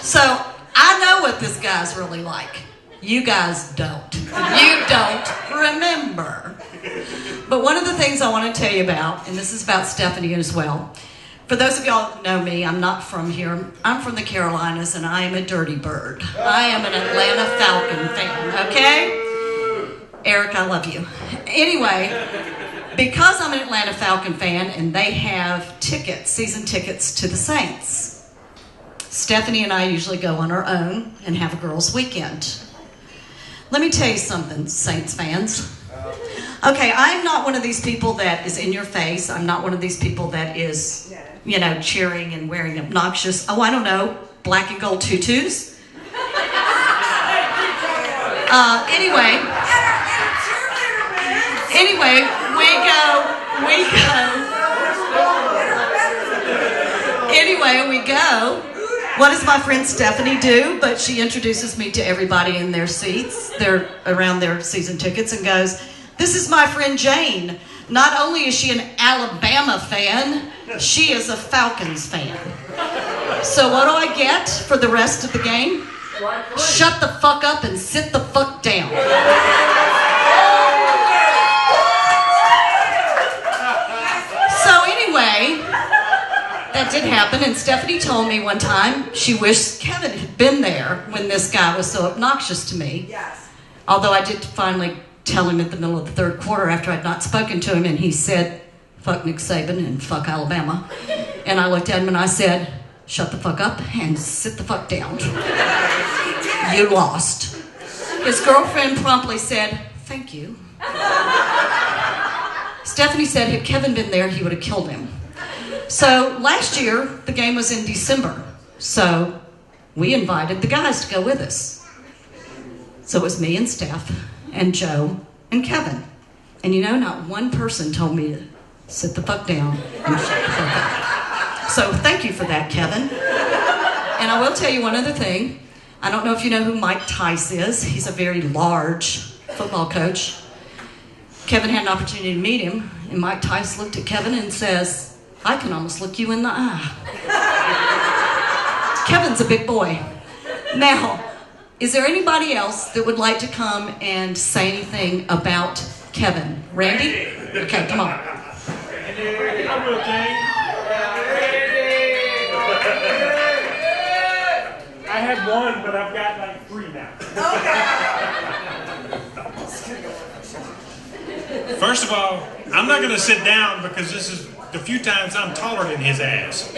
So, I know what this guy's really like. You guys don't. You don't remember. But one of the things I want to tell you about, and this is about Stephanie as well. For those of y'all who know me, I'm not from here. I'm from the Carolinas, and I am a dirty bird. I am an Atlanta Falcon fan, okay? Eric, I love you. Anyway, because I'm an Atlanta Falcon fan, and they have tickets, season tickets to the Saints. Stephanie and I usually go on our own and have a girls' weekend. Let me tell you something, Saints fans. Okay, I'm not one of these people that is in your face. I'm not one of these people that is, you know, cheering and wearing obnoxious, I don't know, black and gold tutus. Anyway, we go. What does my friend Stephanie do? But she introduces me to everybody in their seats. They're around their season tickets and goes, "This is my friend Jane. Not only is she an Alabama fan, she is a Falcons fan." So what do I get for the rest of the game? Shut the fuck up and sit the fuck down. So anyway, that did happen, and Stephanie told me one time she wished Kevin had been there when this guy was so obnoxious to me. Yes. Although I did finally tell him at the middle of the third quarter after I'd not spoken to him, and he said, "Fuck Nick Saban and fuck Alabama." And I looked at him and I said, "Shut the fuck up and sit the fuck down. You lost." His girlfriend promptly said, "Thank you." Stephanie said had Kevin been there, he would have killed him. So last year, the game was in December. So we invited the guys to go with us. So it was me and Steph and Joe and Kevin. And you know, not one person told me to sit the fuck down and shut the fuck up. So thank you for that, Kevin. And I will tell you one other thing. I don't know if you know who Mike Tice is. He's a very large football coach. Kevin had an opportunity to meet him, and Mike Tice looked at Kevin and says, "I can almost look you in the eye." Kevin's a big boy. Now, is there anybody else that would like to come and say anything about Kevin? Randy? Okay, come on. I will, King. I had one, but I've got like 3 now. First of all, I'm not going to sit down because this is the few times I'm taller than his ass.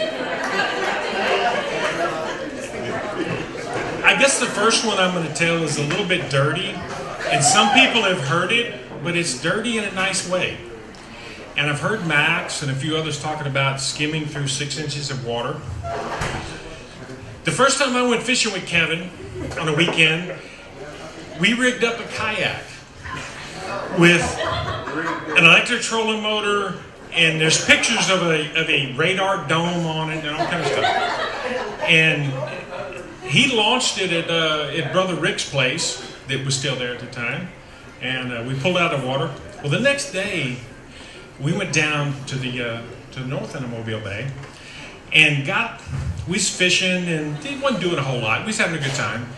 I guess the first one I'm going to tell is a little bit dirty, and some people have heard it, but it's dirty in a nice way. And I've heard Max and a few others talking about skimming through 6 inches of water. The first time I went fishing with Kevin on a weekend, we rigged up a kayak with an electric trolling motor, and there's pictures of a radar dome on it and all kind of stuff. And he launched it at Brother Rick's place that was still there at the time, and we pulled out of the water. Well, the next day, we went down to the north end of Mobile Bay, and we was fishing, and he wasn't doing a whole lot. We was having a good time.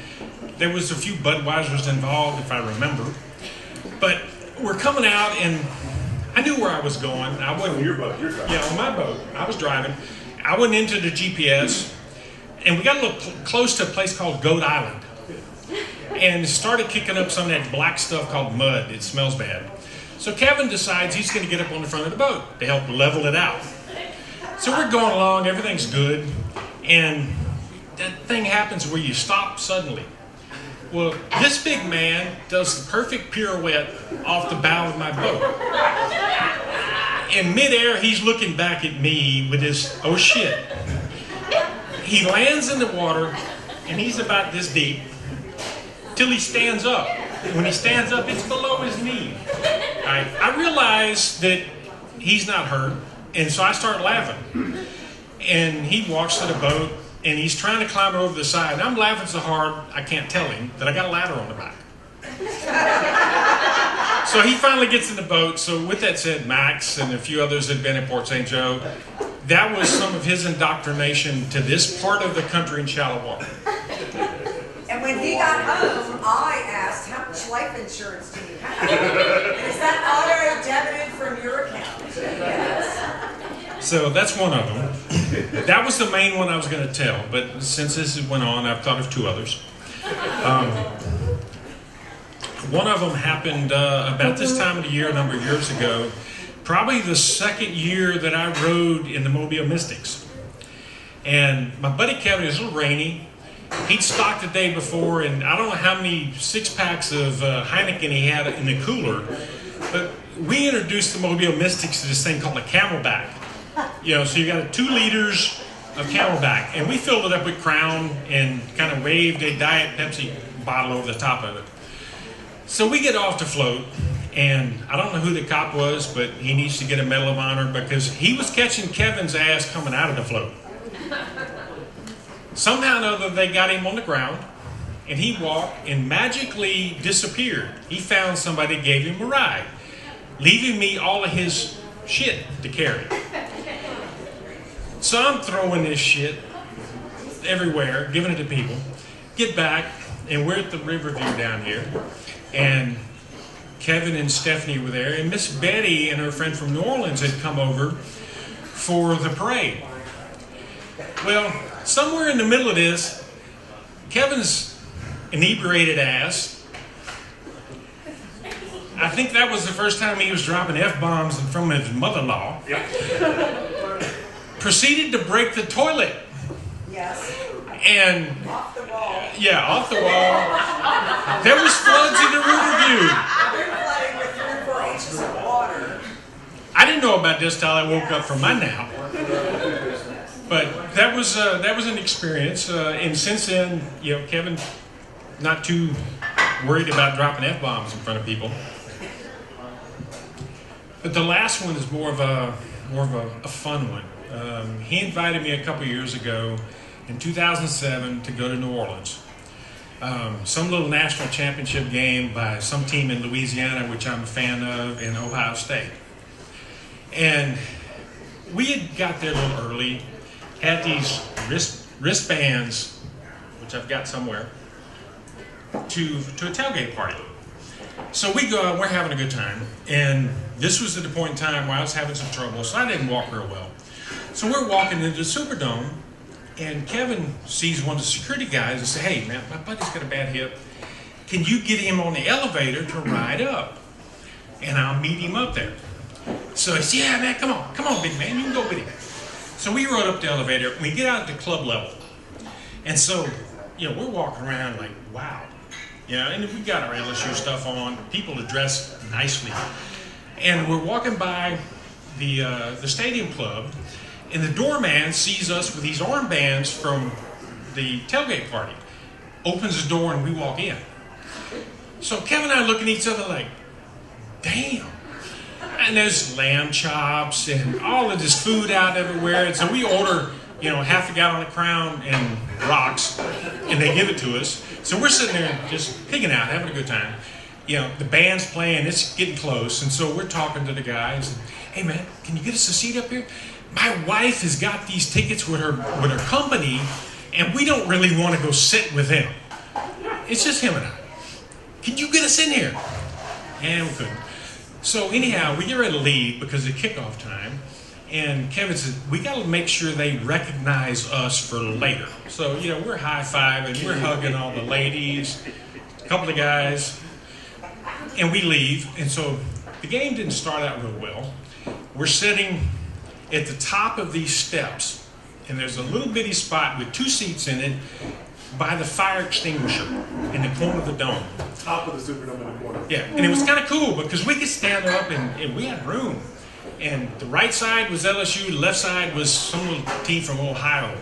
There was a few Budweisers involved, if I remember. But we're coming out, and I knew where I was going. I wasn't on your boat. Yeah, on my boat. I was driving. I went into the GPS, and we got a little close to a place called Goat Island, and started kicking up some of that black stuff called mud. It smells bad. So Kevin decides he's going to get up on the front of the boat to help level it out. So we're going along, everything's good, and that thing happens where you stop suddenly. Well, this big man does the perfect pirouette off the bow of my boat. In midair, he's looking back at me with his, oh shit. He lands in the water, and he's about this deep, till he stands up. When he stands up, it's below his knee. I realize that he's not hurt, and so I start laughing. And he walks to the boat, and he's trying to climb over the side. And I'm laughing so hard, I can't tell him that I got a ladder on the back. So he finally gets in the boat. So with that said, Max and a few others that had been at Port St. Joe, that was some of his indoctrination to this part of the country in shallow water. And when he got home, I asked, "How much life insurance do you have? Is that auto-debited from your account?" Yes. So that's one of them. That was the main one I was going to tell, but since this went on, I've thought of 2 others. One of them happened about this time of the year, a number of years ago, probably the second year that I rode in the Mobile Mystics. And my buddy Kevin, it was a little rainy. He'd stocked the day before, and I don't know how many 6-packs of Heineken he had in the cooler, but we introduced the Mobile Mystics to this thing called a Camelback. You know, so you got 2 liters of Camelback, and we filled it up with Crown and kind of waved a Diet Pepsi bottle over the top of it. So we get off the float, and I don't know who the cop was, but he needs to get a Medal of Honor because he was catching Kevin's ass coming out of the float. Somehow or another, they got him on the ground, and he walked and magically disappeared. He found somebody that gave him a ride, leaving me all of his shit to carry. So I'm throwing this shit everywhere, giving it to people. Get back, and we're at the Riverview down here, and Kevin and Stephanie were there, and Miss Betty and her friend from New Orleans had come over for the parade. Well, somewhere in the middle of this, Kevin's inebriated ass, I think that was the first time he was dropping F-bombs from his mother-in-law, proceeded to break the toilet. Yes. And, yeah, off the wall. There was floods in the Riverview. I've been playing with 3-4 inches of water. I didn't know about this till I woke up from my nap. But that was an experience, and since then, you know, Kevin, not too worried about dropping F-bombs in front of people. But the last one is more of a fun one. He invited me a couple years ago, in 2007, to go to New Orleans. Some little national championship game by some team in Louisiana, which I'm a fan of, and Ohio State. And we had got there a little early. Had these wristbands, which I've got somewhere, to a tailgate party. So we go out, we're having a good time, and this was at the point in time where I was having some trouble, so I didn't walk real well. So we're walking into the Superdome, and Kevin sees one of the security guys and says, "Hey man, my buddy's got a bad hip. Can you get him on the elevator to ride up? And I'll meet him up there." So he says, "Yeah man, come on big man, you can go with him." So we rode up the elevator, and we get out at the club level. And so, you know, we're walking around like, wow. You know, and we got our LSU stuff on, people are dressed nicely. And we're walking by the stadium club, and the doorman sees us with these armbands from the tailgate party. Opens the door, and we walk in. So Kevin and I look at each other like, damn. And there's lamb chops and all of this food out everywhere. And so we order, you know, half a gallon of Crown and rocks, and they give it to us. So we're sitting there just pigging out, having a good time. You know, the band's playing, it's getting close. And so we're talking to the guys. And, "Hey man, can you get us a seat up here? My wife has got these tickets with her company, and we don't really want to go sit with them. It's just him and I. Can you get us in here?" And we couldn't. So anyhow, we get ready to leave because of kickoff time, and Kevin says, "We got to make sure they recognize us for later." So, you know, we're high-fiving, we're hugging all the ladies, a couple of guys, and we leave. And so the game didn't start out real well. We're sitting at the top of these steps, and there's a little bitty spot with 2 seats in it by the fire extinguisher in the corner of the dome. Top of the Superdome in the corner. Yeah, and it was kind of cool because we could stand up and we had room. And the right side was LSU, the left side was some little team from Ohio.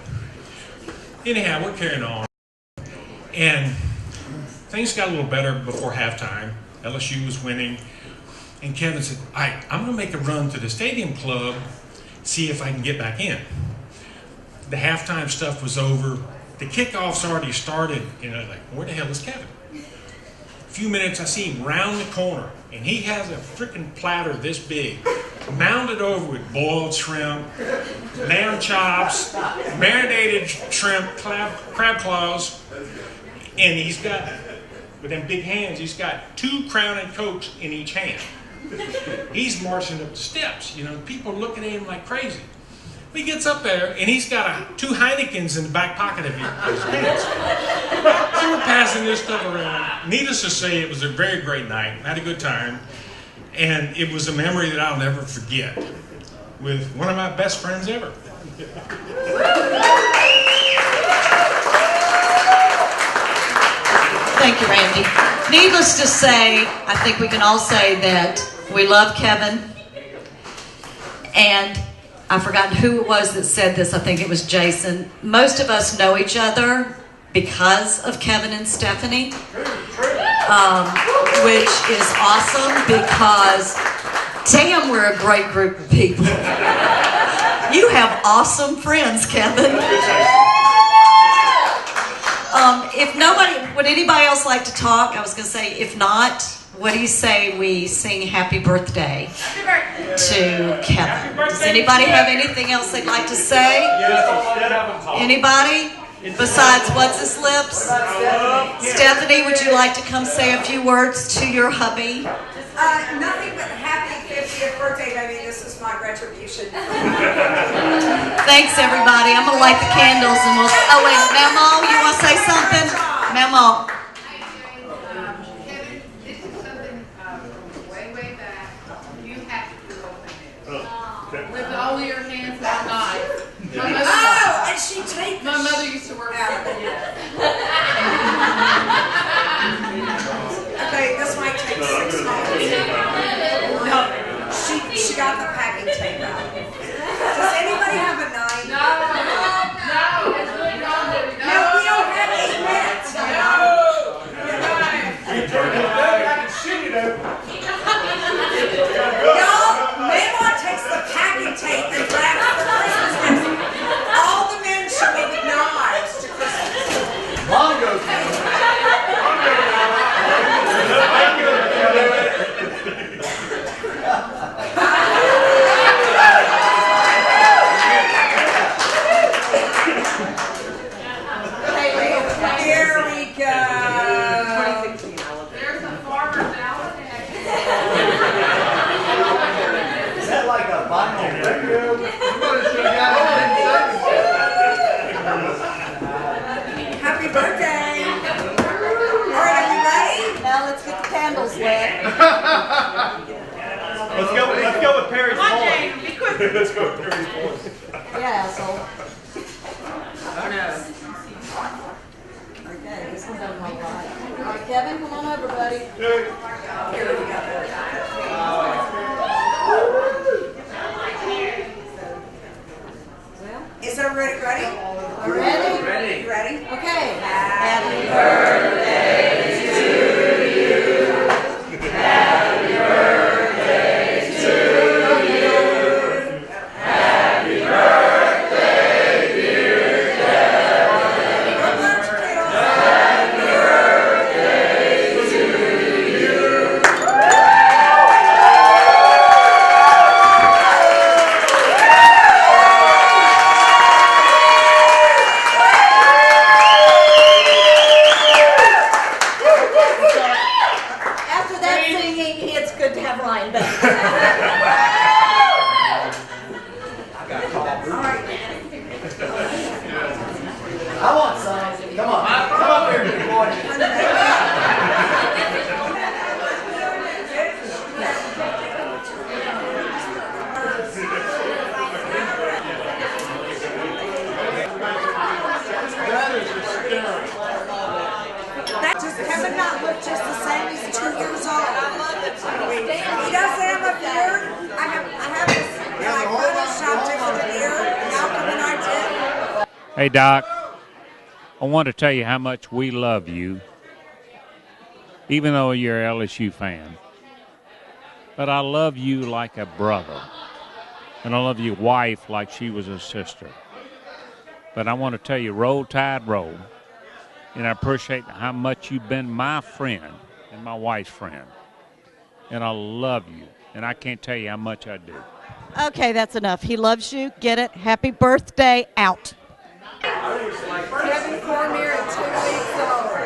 Anyhow, we're carrying on. And things got a little better before halftime. LSU was winning. And Kevin said, "All right, I'm going to make a run to the stadium club, see if I can get back in." The halftime stuff was over. The kickoff's already started. And I was like, where the hell is Kevin? A few minutes, I see him round the corner, and he has a freaking platter this big, mounded over with boiled shrimp, lamb chops, marinated shrimp, crab claws, and he's got, with them big hands, he's got 2 Crown and Cokes in each hand. He's marching up the steps, you know, people looking at him like crazy. He gets up there, and he's got 2 Heinekens in the back pocket of his pants. So we're passing this stuff around. Needless to say, it was a very great night. I had a good time. And it was a memory that I'll never forget with one of my best friends ever. Thank you, Randy. Needless to say, I think we can all say that we love Kevin. And I've forgotten who it was that said this. I think it was Jason. Most of us know each other because of Kevin and Stephanie, which is awesome because, damn, we're a great group of people. You have awesome friends, Kevin. If nobody, would anybody else like to talk? I was going to say, if not, what do you say we sing happy birthday to Kevin? Does anybody have anything else they'd like to say? Anybody? Besides what's his lips? Stephanie, would you like to come say a few words to your hubby? Nothing but happy 50th birthday, baby. This is my retribution. Thanks, everybody. I'm going to light the candles and we'll... Oh, wait. Memo, you want to say something? Memo. Kevin, this is something way back. You have to do open with all your hands all night. And she takes. My mother used to work out. Okay, this might take 6 months. No, she got the packing tape out. Does anybody have a knife? No, we don't have 8 minutes. Y'all, Maymont takes the packing tape and wraps the Christmas gifts. All the men show up with knives to Christmas. Mom goes down. Here we go. There's a farmer's almanac. Is that like a vinyl record? Happy birthday. All right, are you ready? Now let's get the candles lit. Let's go with Perry's Come on, voice. Jane, be quick. Let's go with Perry's voice. Yeah, so... Okay, this one's done my lot. All right, Kevin, come on over, buddy. here we go. Is everybody ready? Ready? Ready. You ready? Okay. Happy birthday to you. Happy birthday to you. Happy birthday, dear Kevin. Happy birthday to you. After that singing, it's good to have Ryan back. I want some. Come on. Come up here, big boy. Does Kevin not look just the same? He's 2 years old. He doesn't have a beard. I have this, like, photoshopped him with a beard. Malcolm and I did. Hey, Doc, I want to tell you how much we love you, even though you're an LSU fan. But I love you like a brother, and I love your wife like she was a sister. But I want to tell you, roll tide, roll. And I appreciate how much you've been my friend and my wife's friend. And I love you. And I can't tell you how much I do. Okay, that's enough. He loves you. Get it? Happy birthday. Out. Kevin Cormier at 2 weeks old.